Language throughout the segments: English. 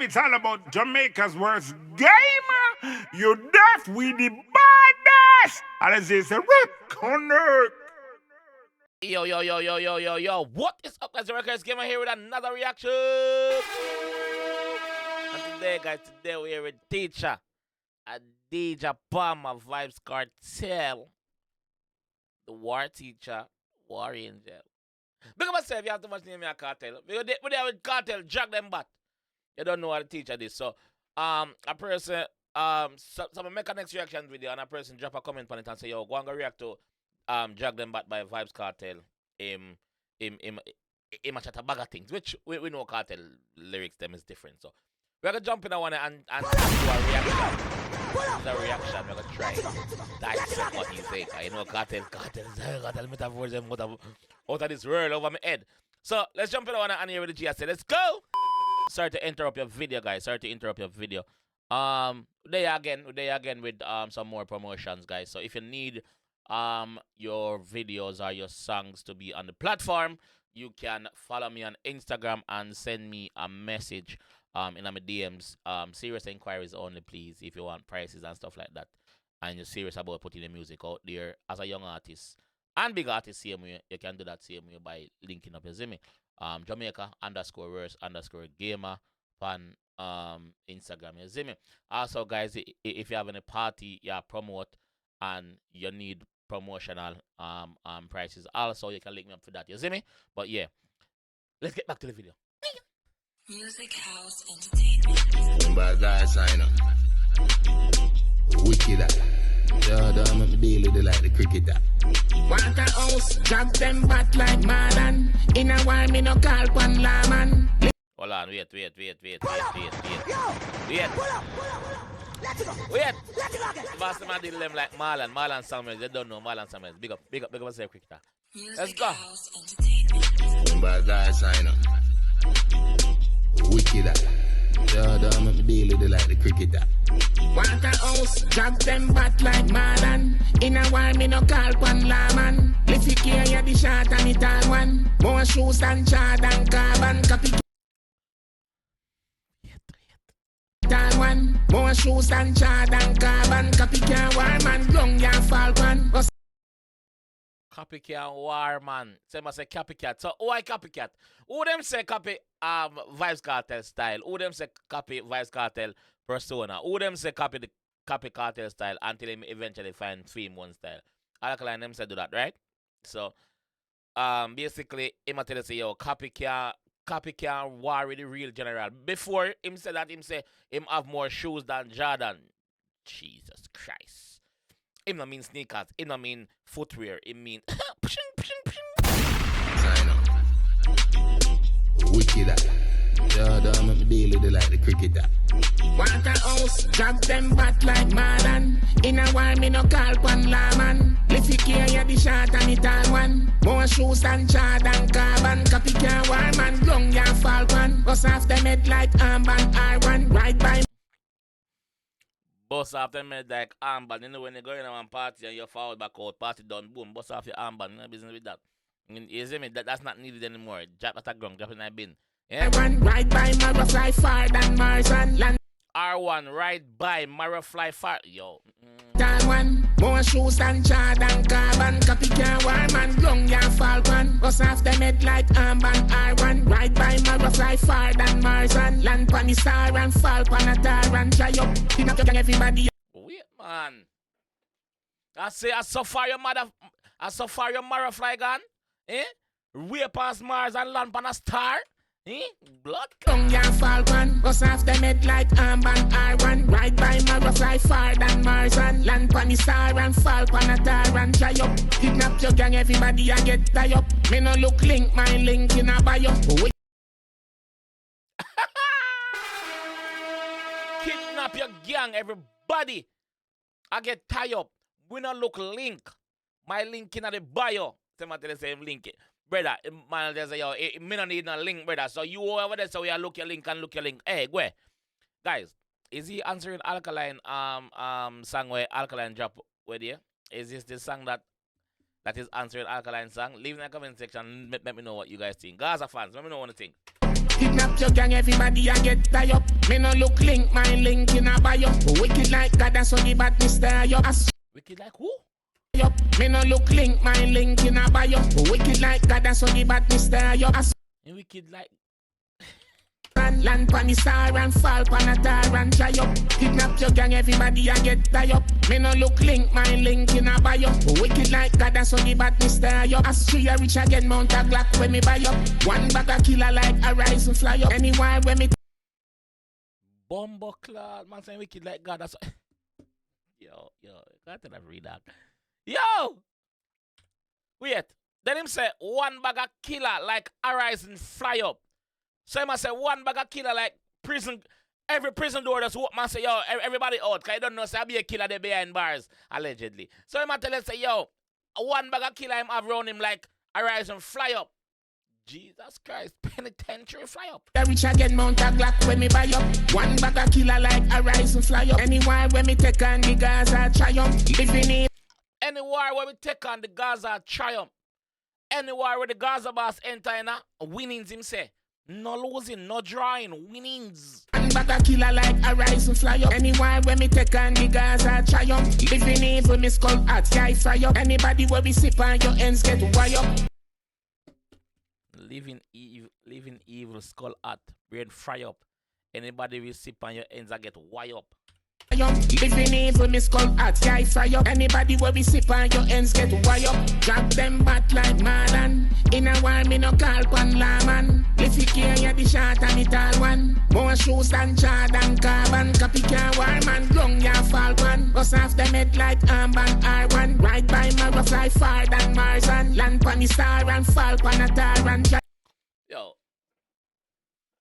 it's all about Jamaica's worst game. You deaf, we the baddest. And as is a rip connect. Yo. What is up, guys? JAMAICA'S Gamer here with another reaction. And today, guys, we're here with teacher. A DJ Bomber, Vybz Kartel. The war teacher, war angel. Big up myself, you have too much name in a cartel. We're there with cartel, drag them bat. You don't know what the teacher is. So, a person, so make a next reaction video and a person drop a comment on it and say, yo, go and go react to Drag Them Bat by Vybz Kartel. Him a chat a bag of things, which we know cartel lyrics them is different. So, we're going to jump in on one and do a reaction. The reaction, we're going to try dissect what he's saying. You know, cartel metaphors them out of this world over my head. So, let's jump in on one and hear what the G has said. Let's go! Sorry to interrupt your video, guys. Sorry to interrupt your video. They again with some more promotions, guys. So if you need your videos or your songs to be on the platform, you can follow me on Instagram and send me a message in my DMs. Serious inquiries only, please, if you want prices and stuff like that. And you're serious about putting the music out there as a young artist and big artist, same way, you can do that same way by linking up, you see me? Jamaica_verse_gamer on Instagram, you see me? Also, guys, if you have any party you promote and you need promotional prices, also you can link me up for that, you see me? But yeah, let's get back to the video. Music House Entertainment. Bad guy sign up. Wicked. Yeah, don't make me deal with it like the cricket. Want a house, drag them back like madman. In a while, me no call one lawman. Hold on, wait. Wait. The boss man deal them like Marlon Samuels. They don't know Marlon Samuels. Big up myself, cricketer. Let's go. House Entertainment. Bad guy sign up. Wicked. Yeah, don't make me deal with it like the cricket. Want a house, drag them back like madman. In a while, me no call one lawman. If you care, you the shot and it all one. More shoes than chard and carbon copy. One. More shoes than chard and carbon copy. Can't war man, long ya fall one. Copycat war, man. Say must say copycat. So why copycat? Who them say copy Vybz Kartel style? Who them say copy Vybz Kartel persona? Who them say copy the copy cartel style until they eventually find theme one style? Alkaline them say do that, right? So basically him tell us say yo copycat war with the real general. Before him say that him say him have more shoes than Jordan. Jesus Christ. It don't mean sneakers. It don't mean footwear. It mean Sign up. Wicked. Yeah, don't make me deal with it like the cricket. Want a house, drag them back like madman. In a while, me no call one lawman. If you care, you the shot and it all one. More shoes than chard and carbon copy. Can't war man, long ya fall one. Bust off them head like armband iron. Right by bust off them head like armband. You know when you go in a one party and you forward back out, party done, boom, bust off your armband. No business with that. You see me? That's not needed anymore. Drop at a ground, drop in a bin. Yeah? Right by Mara fly far than Mars and land. R1 right by Mara fly far. Yo. One. More shoes than chard and carbon copy. Can't war man, long ya fall one. Bust off them head like armband iron. Right by Mara fly far than Mars and land pan the star and fall pan a tar and try up. Pin up your everybody. Wait, man. I say I so far your Mara fly gun. Eh? Way past Mars and land pan a star. Eh? Blood. Long ya fall one. Bust off them head like armband iron. Right by Mara fly far than Mars and land pan the star and fall pan a tar and try up. Kidnap your gang, everybody and get tie up. Me no look link, my link in a bio. Kidnap your gang, everybody. I get tie up. We no look link. My link in the bio. Somebody tell the same link. Brother, man, there's a yo, me no need no link, brother. So you over there, so we look your link and look your link. Hey, where? Guys, is he answering Alkaline song where Alkaline drop with you? Is this the song that is answering Alkaline song? Leave in the comment section. Let me know what you guys think. Gaza fans, let me know what you think. Kidnap your gang, everybody I get tie up. Me no look link, my link in a bio. Wicked like God, that's what the bad mister yo. Wicked like who? Yup, me no look link, my link in a bio. Wicked like God, that's what the bad mister yo. And wicked like Land pan the star and fall pan a tar and dry up. Kidnap your gang, everybody I get tie up. Me no look link, my link in a bio. Wicked like God, that's what the bad mister yo. As tree a rich again, mount a Glock when me buy up. One bag a killer like a rise and fly up. Anywhere when me Bombo Clad, man saying wicked like God. That's yo, can't tell read that. Yo! Wait. Then him say one bag of killer like arise and fly up. So him say one bag of killer like prison. Every prison door that's what man say, yo, everybody out. Cause I don't know, say I be a killer there behind bars, allegedly. So him tell us say, yo, one bag of killer him have around him like arise and fly up. Jesus Christ, penitentiary fly up. The rich again mount a Glock when me buy up. One bag of killer like a rise and fly up. Anywhere when me take on the Gaza triumph. Living in anywhere where we take on the Gaza triumph. Anywhere where the Gaza boss enter in winnings him say. No losing, no drawing, winnings. One bag of killer like a rise and fly up. Anywhere when me take on the Gaza triumph. Living evil, me skull hot, yeah, fry up. Anybody where we sip on your ends get wire up. Living evil, skull hot, brain fry up. Anybody will sip on your ends and get wire up. Living evil, me skull hot, yeah, fry up. Anybody where we sip on your ends get wire up. Drop them bat like Marlon. In a war, me no call pan lawman. If you care, you the short and the tall one. More shoes than Jordan carbon. Copy can war man, long ya fall one. Bust off them head like armband R1. Ride by my fly far than Mars and land pan the star and fall pan a tar and yo,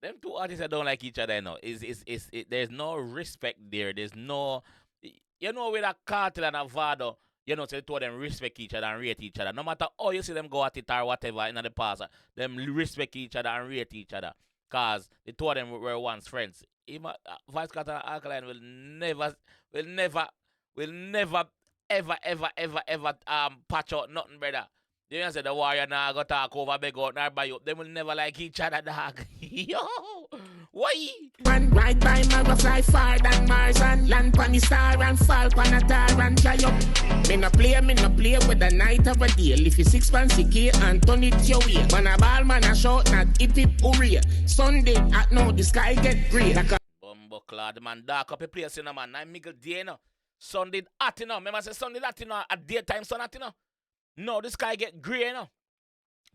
them two artists that don't like each other, you know, there's no respect there. There's no, you know, with a Cartel and a Vado, you know, so the two of them respect each other and rate each other. No matter how you see them go at it or whatever in the past, them respect each other and rate each other. Cause the two of them were once friends. Even Vybz Kartel and Alkaline will never, ever patch out nothing, brother. They don't say the warrior now go talk over beg out nor buy up. They will never like each other, dog. Yo, why? One ride by my fly far than Mars and land pan the star and fall pan a tar and dry up. Me no play with the night of a deal. If you 6 pants key and turn it your way. Man a ball, man a shot, not hip hip hooray. Sunday at now the sky get grey like a Bumbo Clad, man, dark up a place, you know, man. I'm Miguel Day, you know. Sunday hot, you know. Remember I say Sunday hot, you know, at daytime sun hot, you know. No, the sky get grey, you know.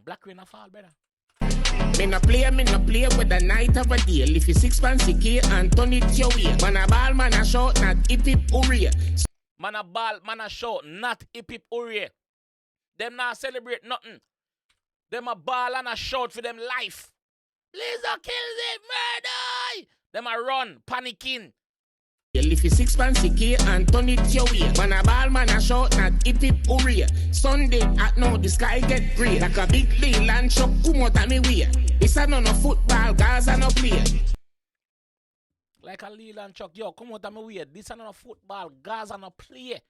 Black rain a fall, brother. Me no play with the night of a deal. If you 6 pants key and turn it your way. Man a ball, man a shot, not hip hip hooray. Man a ball, man a shout, not hip hip hooray. Them not celebrate nothing. Them a ball and a shout for them life. Lisa kills it, murder! Them a run, panicking. If you 6 pants key and turn it your way. Man a ball, man a shot, not hip hip hooray. Sunday at now the sky get grey. Like a big Leland truck come out of me way. It's a no football, Gaza no play. Like a Leland truck, yo, come out of me way. This is not football, Gaza no play.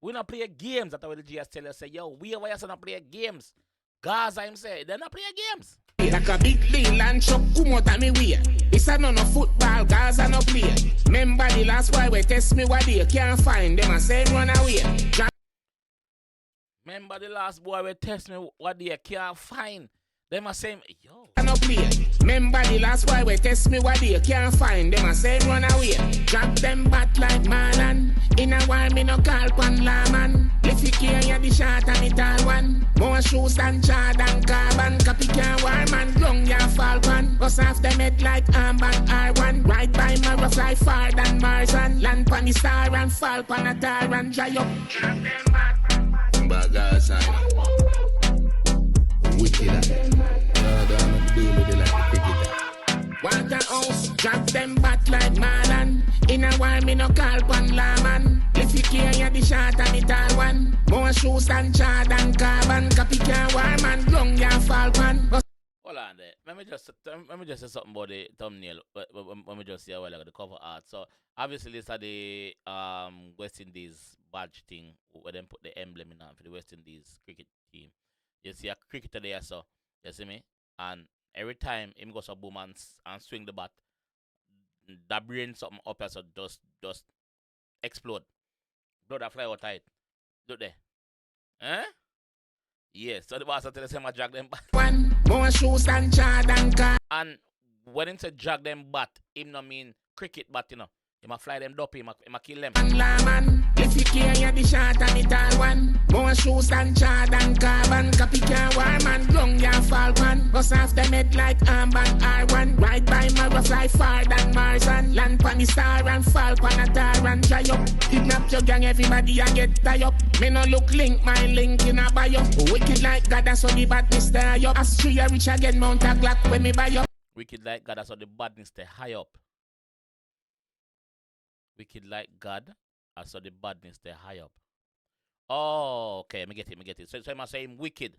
We not play games. That's what the GS tell us. Say, yo, we over here not play games. Gaza him say, they not play games. Like a big Leland truck come out of me way. It's a no football, Gaza no play. Remember the last boy we test me what they can't find. Them a say run away. Remember the last boy we test me what they can't find. Them a say, yo. No play. Remember the last boy we test me what they can't find. Them a say run away. Drop them bat like Marlon. In a war me no call pan lawman. If you care you the short and the tall one. More shoes than Jordan carbon. Copy can war man long ya fall pan. Bust off them head like armband R1. Ride by my fly far than Mars and land pan the star and fall pan a tar and dry up. Drop them bat. But God sign. Wicked. Don't deal with it like a picket. Want a house, drop them bat like Marlon. In a war me no call pan lawman. If you care you the short and the tall one. More shoes than Jordan carbon. Copy can war man long ya fall pan. Hold on there. Let me just say something about the thumbnail. Let me just say a while ago the cover art. So obviously this are the West Indies badge thing where them put the emblem in for the West Indies cricket team. You see a cricketer there, so you see me, and Every time him goes a boom and swing the bat, that brain something up here, so just explode. Blood a fly out tight. Do they? Eh? Yes, so the boss tell us him a drag them bat. One more shoes than Jordan car. And when him say drag them bat, him no mean cricket bat, you know. Him a fly them dopey, him a kill them. Man, if you care, you're the shot and it all one. More shoes than Jordan carbon. Copy can war man, young ya falcon. Bust off them head like armband R1. Ride by Mara fly far than Mars and land pan the star and fall pan a tar and dry up. Kidnap your gang, everybody and get tie up. Me no look link, my link in a bio. Wicked like God, that's how the badness stay up. As tree rich again, mount a Glock when me buy up. Wicked like God, that's how the badness stay high up. Wicked like God, I saw the badness stay high up. Oh, okay, me get it. So I say him wicked.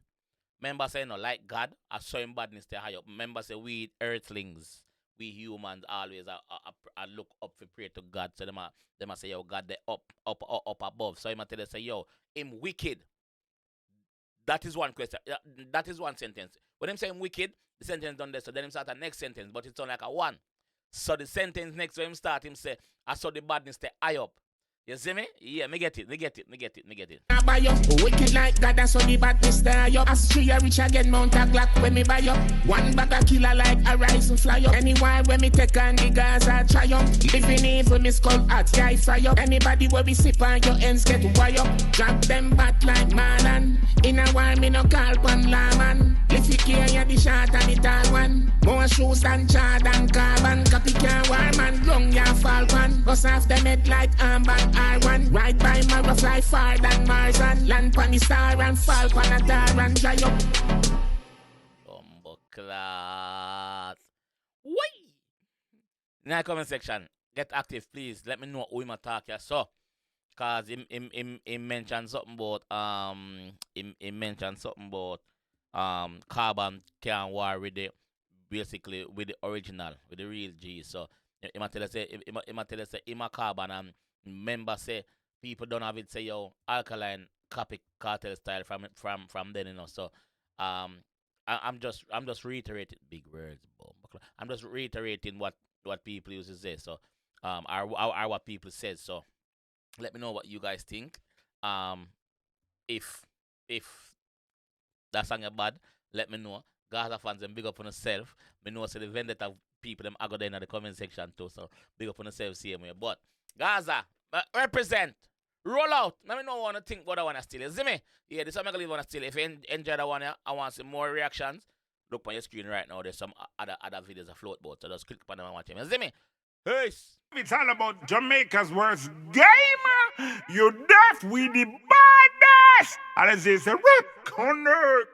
Remember say no like God, I saw him badness stay high up. Remember say we earthlings, we humans always look up for pray to God. So them say yo God they up above. So him tell us say yo him wicked. That is one question. That is one sentence. When him say him wicked, the sentence done there. So then him start the next sentence, but it's only like a one. So the sentence next to him start him say, I saw the badness stay high up. You see me? Yeah, me get it. Buy up, wicked like God, that's how the badness stay up. As tree rich again, mount a Glock when me buy up. One bag of killer like a rise and fly up. Anywhere when me take on the Gaza triumph. Living evil, me skull at guy fry up. Anybody where we sip on your ends get wire up. Drop them bat like Marlon. In a while me no call one lawman. If you care, you're the shot and it all one. More shoes than Jordan carbon. Copy can war man, young ya falcon. Bust off them head like armband R1. Ride by Mara fly far than Mars and land pan the star and fall pan a tar and dry up. Class. Why? In the comment section, get active, please. Let me know who him attack here. So, cause he mentioned something about he mentioned something about carbon can war with the basically with the original, with the real G. So he might tell us say him a carbon and member say people don't have it say yo alkaline copy cartel style from then, you know. So I'm just reiterating big words, I'm just reiterating what people used to say. So are what people said. So let me know what you guys think. If that song is bad, let me know. Gaza fans them big up on yourself. Me know say the vendetta people them I go there in the comment section too. So big up on yourself same way. But Gaza represent. Roll out. Let me know what to think what I want to steal. You see me? Yeah, this is what I'm going to steal. If you enjoy that one, I want some more reactions. Look on your screen right now. There's some other videos afloat boat. So just click on them and watch them. You see me? Peace. It's all about Jamaica's worst game. You deaf with the badness. And this is a rip connect.